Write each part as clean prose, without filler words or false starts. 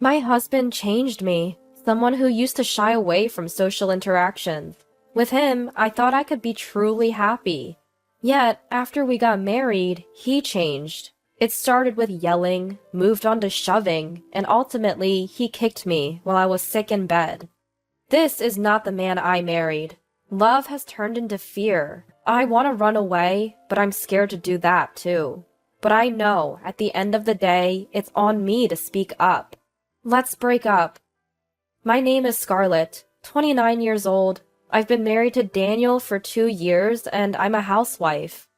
My husband changed me, someone who used to shy away from social interactions. With him, I thought I could be truly happy. Yet, after we got married, he changed. It started with yelling, moved on to shoving, and ultimately, he kicked me while I was sick in bed. This is not the man I married. Love has turned into fear. I want to run away, but I'm scared to do that too. But I know, at the end of the day, it's on me to speak up. Let's break up. My name is Scarlett, 29 years old. I've been married to Daniel for 2 years, and I'm a housewife.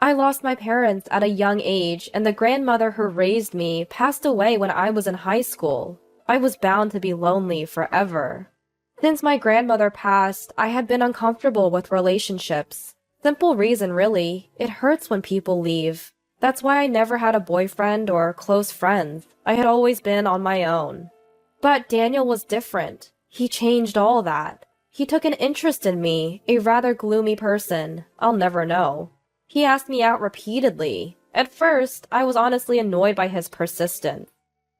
I lost my parents at a young age, and the grandmother who raised me passed away when I was in high school. I was bound to be lonely forever. Since my grandmother passed, I had been uncomfortable with relationships. Simple reason, really. It hurts when people leave. That's why I never had a boyfriend or close friends. I had always been on my own. But Daniel was different. He changed all that. He took an interest in me, a rather gloomy person. I'll never know. He asked me out repeatedly. At first, I was honestly annoyed by his persistence.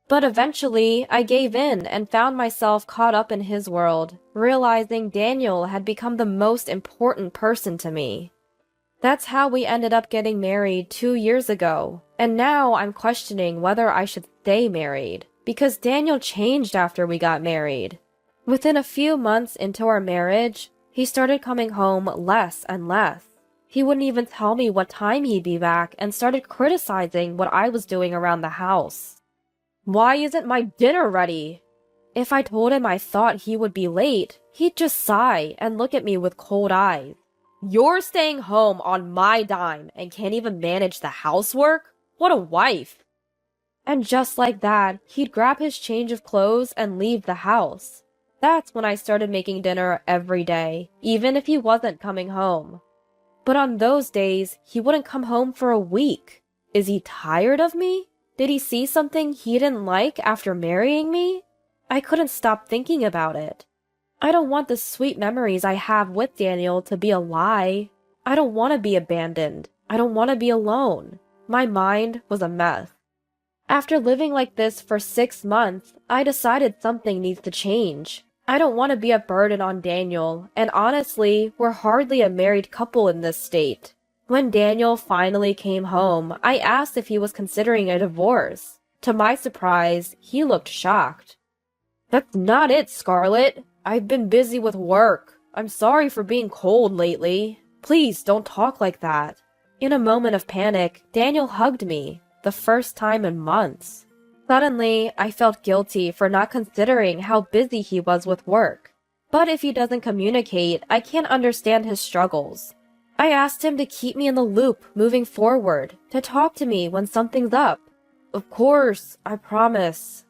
But eventually, I gave in and found myself caught up in his world, realizing Daniel had become the most important person to me. That's how we ended up getting married 2 years ago, and now I'm questioning whether I should stay married, because Daniel changed after we got married. Within a few months into our marriage, he started coming home less and less. He wouldn't even tell me what time he'd be back and started criticizing what I was doing around the house. Why isn't my dinner ready? If I told him I thought he would be late, he'd just sigh and look at me with cold eyes. You're staying home on my dime and can't even manage the housework? What a wife! And just like that, he'd grab his change of clothes and leave the house. That's when I started making dinner every day, even if he wasn't coming home. But on those days, he wouldn't come home for a week. Is he tired of me? Did he see something he didn't like after marrying me? I couldn't stop thinking about it. I don't want the sweet memories I have with Daniel to be a lie. I don't want to be abandoned. I don't want to be alone. My mind was a mess. After living like this for 6 months, I decided something needs to change. I don't want to be a burden on Daniel, and honestly, we're hardly a married couple in this state. When Daniel finally came home, I asked if he was considering a divorce. To my surprise, he looked shocked. That's not it, Scarlett. I've been busy with work. I'm sorry for being cold lately. Please don't talk like that. In a moment of panic, Daniel hugged me, the first time in months. Suddenly, I felt guilty for not considering how busy he was with work. But if he doesn't communicate, I can't understand his struggles. I asked him to keep me in the loop moving forward, to talk to me when something's up. Of course, I promise.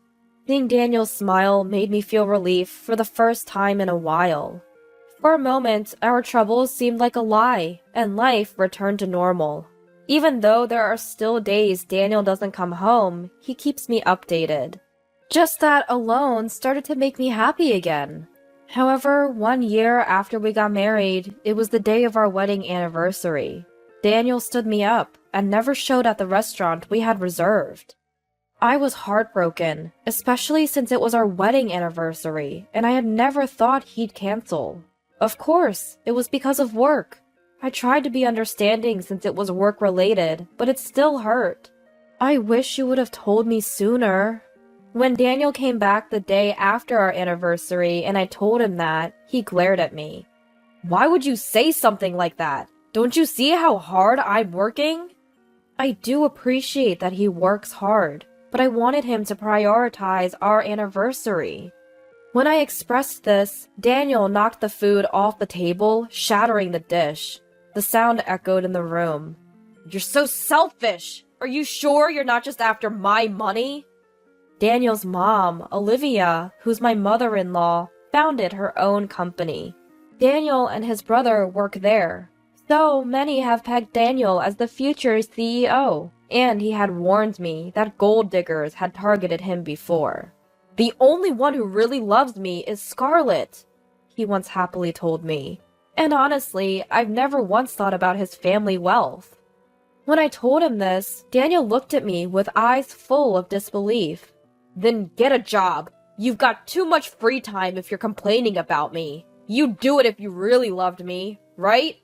Seeing Daniel's smile made me feel relief for the first time in a while. For a moment, our troubles seemed like a lie, and life returned to normal. Even though there are still days Daniel doesn't come home, he keeps me updated. Just that alone started to make me happy again. However, 1 year after we got married, it was the day of our wedding anniversary. Daniel stood me up and never showed at the restaurant we had reserved. I was heartbroken, especially since it was our wedding anniversary, and I had never thought he'd cancel. Of course, it was because of work. I tried to be understanding since it was work-related, but it still hurt. I wish you would have told me sooner. When Daniel came back the day after our anniversary and I told him that, he glared at me. Why would you say something like that? Don't you see how hard I'm working? I do appreciate that he works hard, but I wanted him to prioritize our anniversary. When I expressed this, Daniel knocked the food off the table, shattering the dish. The sound echoed in the room. You're so selfish! Are you sure you're not just after my money? Daniel's mom, Olivia, who's my mother-in-law, founded her own company. Daniel and his brother work there. So many have pegged Daniel as the future CEO, and he had warned me that gold diggers had targeted him before. The only one who really loves me is Scarlett, he once happily told me. And honestly, I've never once thought about his family wealth. When I told him this, Daniel looked at me with eyes full of disbelief. Then get a job. You've got too much free time if you're complaining about me. You'd do it if you really loved me, right?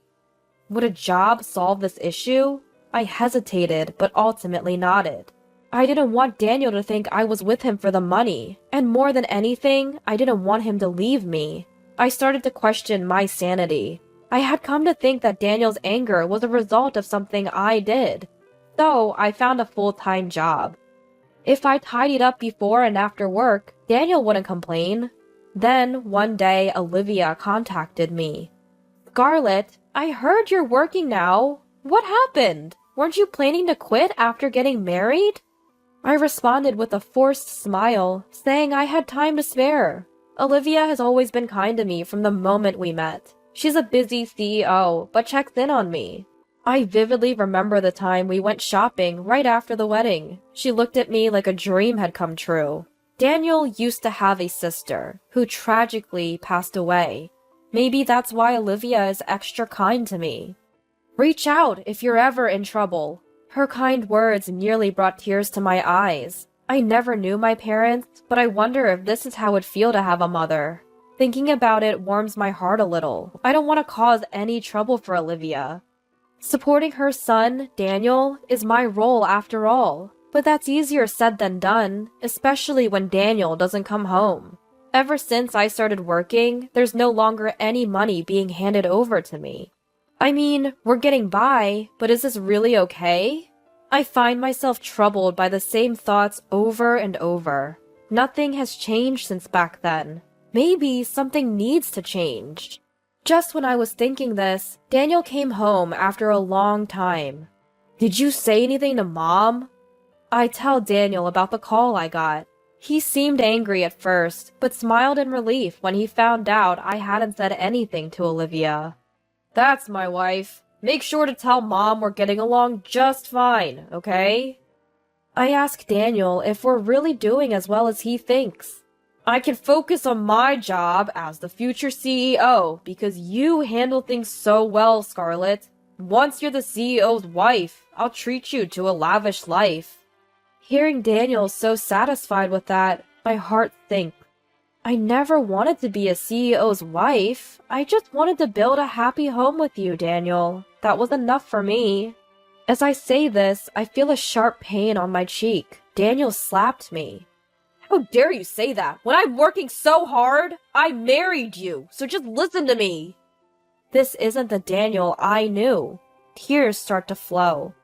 Would a job solve this issue? I hesitated, but ultimately nodded. I didn't want Daniel to think I was with him for the money, and more than anything, I didn't want him to leave me. I started to question my sanity. I had come to think that Daniel's anger was a result of something I did. So I found a full-time job. If I tidied up before and after work, Daniel wouldn't complain. Then, one day, Olivia contacted me. "Scarlett, I heard you're working now. What happened? Weren't you planning to quit after getting married?" I responded with a forced smile, saying I had time to spare. Olivia has always been kind to me from the moment we met. She's a busy CEO, but checks in on me. I vividly remember the time we went shopping right after the wedding. She looked at me like a dream had come true. Daniel used to have a sister, who tragically passed away. Maybe that's why Olivia is extra kind to me. "Reach out if you're ever in trouble." Her kind words nearly brought tears to my eyes. I never knew my parents, but I wonder if this is how it'd feel to have a mother. Thinking about it warms my heart a little. I don't want to cause any trouble for Olivia. Supporting her son, Daniel, is my role after all. But that's easier said than done, especially when Daniel doesn't come home. Ever since I started working, there's no longer any money being handed over to me. I mean, we're getting by, but is this really okay? I find myself troubled by the same thoughts over and over. Nothing has changed since back then. Maybe something needs to change. Just when I was thinking this, Daniel came home after a long time. "Did you say anything to Mom?" I tell Daniel about the call I got. He seemed angry at first, but smiled in relief when he found out I hadn't said anything to Olivia. "That's my wife. Make sure to tell Mom we're getting along just fine, okay?" I ask Daniel if we're really doing as well as he thinks. "I can focus on my job as the future CEO because you handle things so well, Scarlett. Once you're the CEO's wife, I'll treat you to a lavish life." Hearing Daniel so satisfied with that, my heart sinks. I never wanted to be a CEO's wife. I just wanted to build a happy home with you, Daniel. That was enough for me. As I say this, I feel a sharp pain on my cheek. Daniel slapped me. "How dare you say that? When I'm working so hard, I married you, so just listen to me." This isn't the Daniel I knew. Tears start to flow.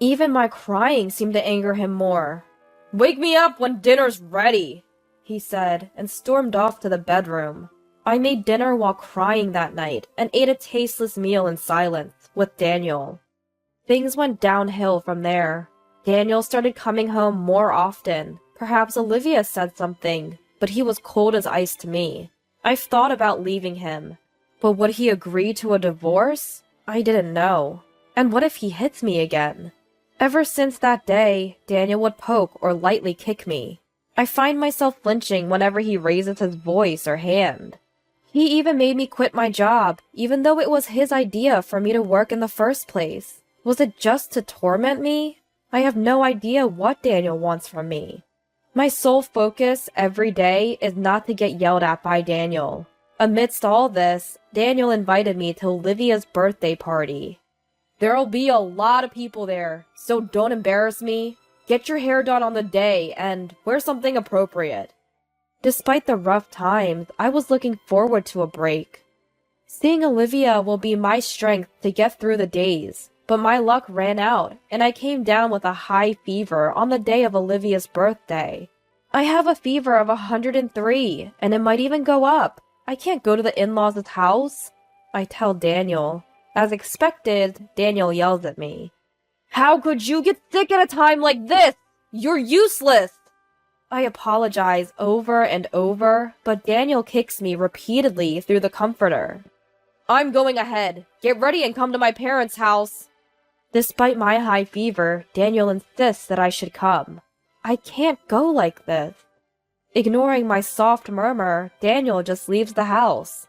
Even my crying seemed to anger him more. "Wake me up when dinner's ready," he said, and stormed off to the bedroom. I made dinner while crying that night, and ate a tasteless meal in silence, with Daniel. Things went downhill from there. Daniel started coming home more often. Perhaps Olivia said something, but he was cold as ice to me. I've thought about leaving him. But would he agree to a divorce? I didn't know. And what if he hits me again? Ever since that day, Daniel would poke or lightly kick me. I find myself flinching whenever he raises his voice or hand. He even made me quit my job, even though it was his idea for me to work in the first place. Was it just to torment me? I have no idea what Daniel wants from me. My sole focus every day is not to get yelled at by Daniel. Amidst all this, Daniel invited me to Olivia's birthday party. "There'll be a lot of people there, so don't embarrass me. Get your hair done on the day and wear something appropriate." Despite the rough times, I was looking forward to a break. Seeing Olivia will be my strength to get through the days, but my luck ran out and I came down with a high fever on the day of Olivia's birthday. I have a fever of 103 and it might even go up. I can't go to the in-laws' house, I tell Daniel. As expected, Daniel yells at me. "How could you get sick at a time like this? You're useless!" I apologize over and over, but Daniel kicks me repeatedly through the comforter. "I'm going ahead. Get ready and come to my parents' house." Despite my high fever, Daniel insists that I should come. I can't go like this. Ignoring my soft murmur, Daniel just leaves the house.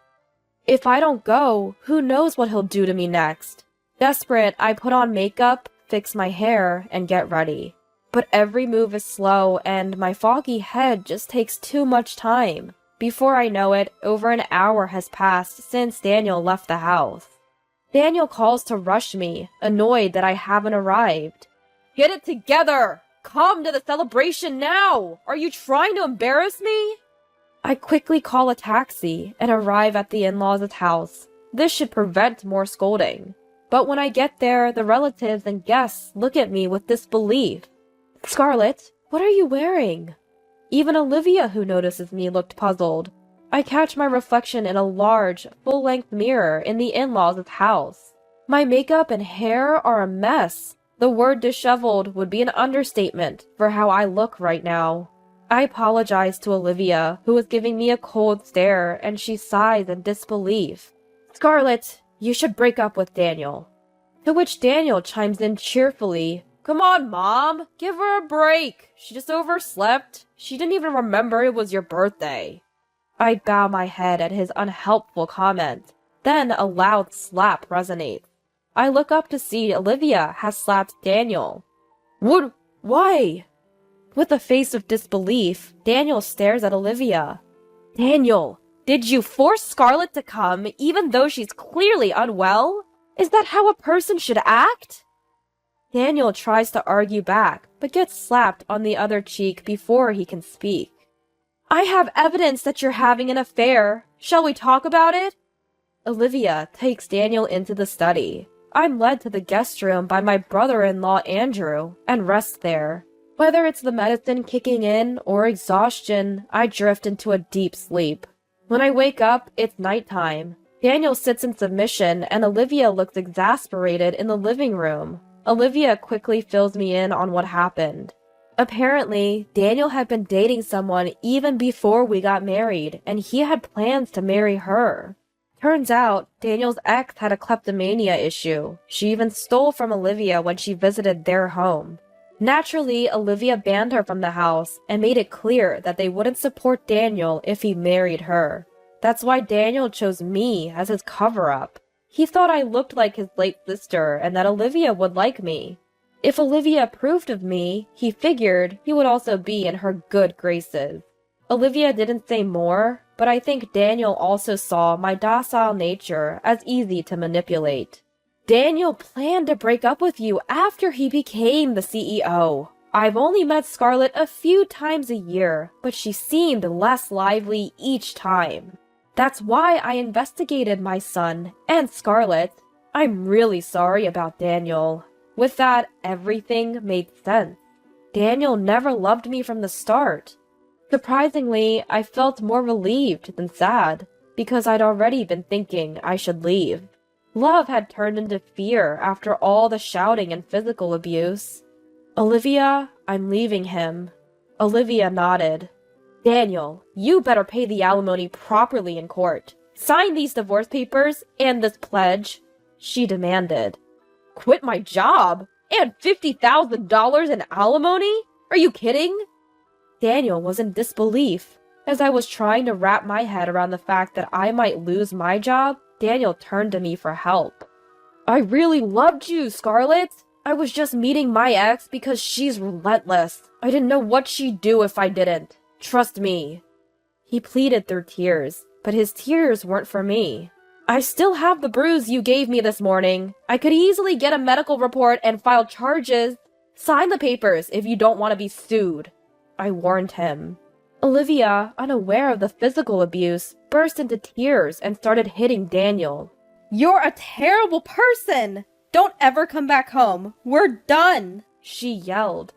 If I don't go, who knows what he'll do to me next? Desperate, I put on makeup, fix my hair, and get ready. But every move is slow, and my foggy head just takes too much time. Before I know it, over an hour has passed since Daniel left the house. Daniel calls to rush me, annoyed that I haven't arrived. Get it together! Come to the celebration now! Are you trying to embarrass me? I quickly call a taxi and arrive at the in-laws' house. This should prevent more scolding. But when I get there, the relatives and guests look at me with disbelief. Scarlett, what are you wearing? Even Olivia, who notices me, looked puzzled. I catch my reflection in a large, full-length mirror in the in-laws' house. My makeup and hair are a mess. The word disheveled would be an understatement for how I look right now. I apologize to Olivia, who is giving me a cold stare, and she sighs in disbelief. Scarlett, you should break up with Daniel. To which Daniel chimes in cheerfully, Come on, Mom, give her a break. She just overslept. She didn't even remember it was your birthday. I bow my head at his unhelpful comment. Then a loud slap resonates. I look up to see Olivia has slapped Daniel. Why? With a face of disbelief, Daniel stares at Olivia. Daniel, did you force Scarlett to come even though she's clearly unwell? Is that how a person should act? Daniel tries to argue back, but gets slapped on the other cheek before he can speak. I have evidence that you're having an affair. Shall we talk about it? Olivia takes Daniel into the study. I'm led to the guest room by my brother-in-law Andrew and rest there. Whether it's the medicine kicking in or exhaustion, I drift into a deep sleep. When I wake up, it's nighttime. Daniel sits in submission and Olivia looks exasperated in the living room. Olivia quickly fills me in on what happened. Apparently, Daniel had been dating someone even before we got married, and he had plans to marry her. Turns out, Daniel's ex had a kleptomania issue. She even stole from Olivia when she visited their home. Naturally, Olivia banned her from the house and made it clear that they wouldn't support Daniel if he married her. That's why Daniel chose me as his cover-up. He thought I looked like his late sister and that Olivia would like me. If Olivia approved of me, he figured he would also be in her good graces. Olivia didn't say more, but I think Daniel also saw my docile nature as easy to manipulate. Daniel planned to break up with you after he became the CEO. I've only met Scarlett a few times a year, but she seemed less lively each time. That's why I investigated my son and Scarlett. I'm really sorry about Daniel. With that, everything made sense. Daniel never loved me from the start. Surprisingly, I felt more relieved than sad, because I'd already been thinking I should leave. Love had turned into fear after all the shouting and physical abuse. Olivia, I'm leaving him. Olivia nodded. Daniel, you better pay the alimony properly in court. Sign these divorce papers and this pledge, she demanded. Quit my job? And $50,000 in alimony? Are you kidding? Daniel was in disbelief. As I was trying to wrap my head around the fact that I might lose my job, Daniel turned to me for help. I really loved you, Scarlett. I was just meeting my ex because she's relentless. I didn't know what she'd do if I didn't. Trust me. He pleaded through tears, but his tears weren't for me. I still have the bruise you gave me this morning. I could easily get a medical report and file charges. Sign the papers if you don't want to be sued, I warned him. Olivia, unaware of the physical abuse, burst into tears and started hitting Daniel. You're a terrible person! Don't ever come back home. We're done, she yelled.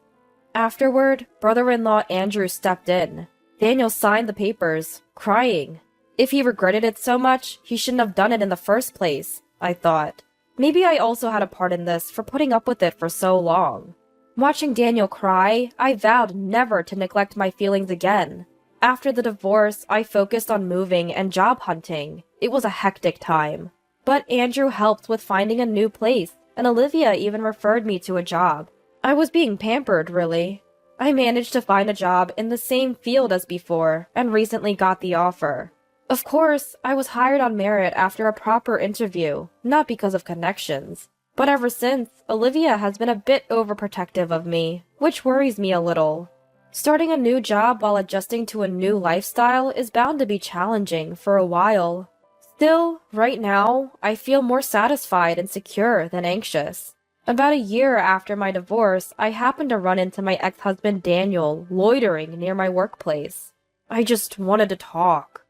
Afterward, brother-in-law Andrew stepped in. Daniel signed the papers, crying. If he regretted it so much, he shouldn't have done it in the first place, I thought. Maybe I also had a part in this for putting up with it for so long. Watching Daniel cry, I vowed never to neglect my feelings again. After the divorce, I focused on moving and job hunting. It was a hectic time. But Andrew helped with finding a new place, and Olivia even referred me to a job. I was being pampered, really. I managed to find a job in the same field as before, and recently got the offer. Of course, I was hired on merit after a proper interview, not because of connections. But ever since, Olivia has been a bit overprotective of me, which worries me a little. Starting a new job while adjusting to a new lifestyle is bound to be challenging for a while. Still, right now, I feel more satisfied and secure than anxious. About a year after my divorce, I happened to run into my ex-husband Daniel loitering near my workplace. I just wanted to talk.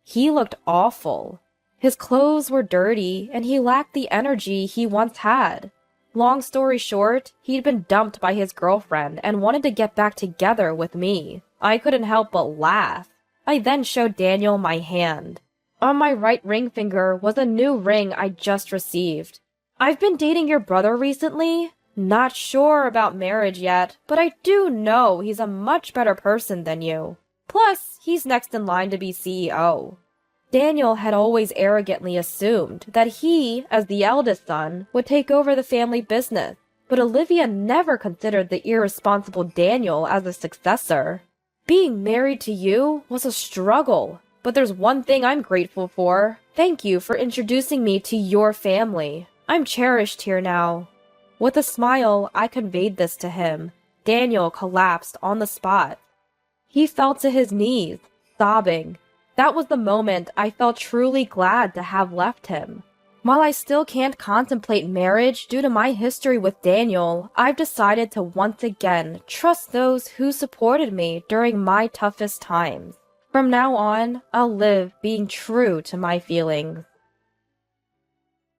He looked awful. His clothes were dirty, and he lacked the energy he once had. Long story short, he'd been dumped by his girlfriend and wanted to get back together with me. I couldn't help but laugh. I then showed Daniel my hand. On my right ring finger was a new ring I just received. I've been dating your brother recently. Not sure about marriage yet, but I do know he's a much better person than you. Plus, he's next in line to be CEO. Daniel had always arrogantly assumed that he, as the eldest son, would take over the family business, but Olivia never considered the irresponsible Daniel as a successor. Being married to you was a struggle, but there's one thing I'm grateful for. Thank you for introducing me to your family. I'm cherished here now. With a smile, I conveyed this to him. Daniel collapsed on the spot. He fell to his knees, sobbing. That was the moment I felt truly glad to have left him. While I still can't contemplate marriage due to my history with Daniel, I've decided to once again trust those who supported me during my toughest times. From now on, I'll live being true to my feelings.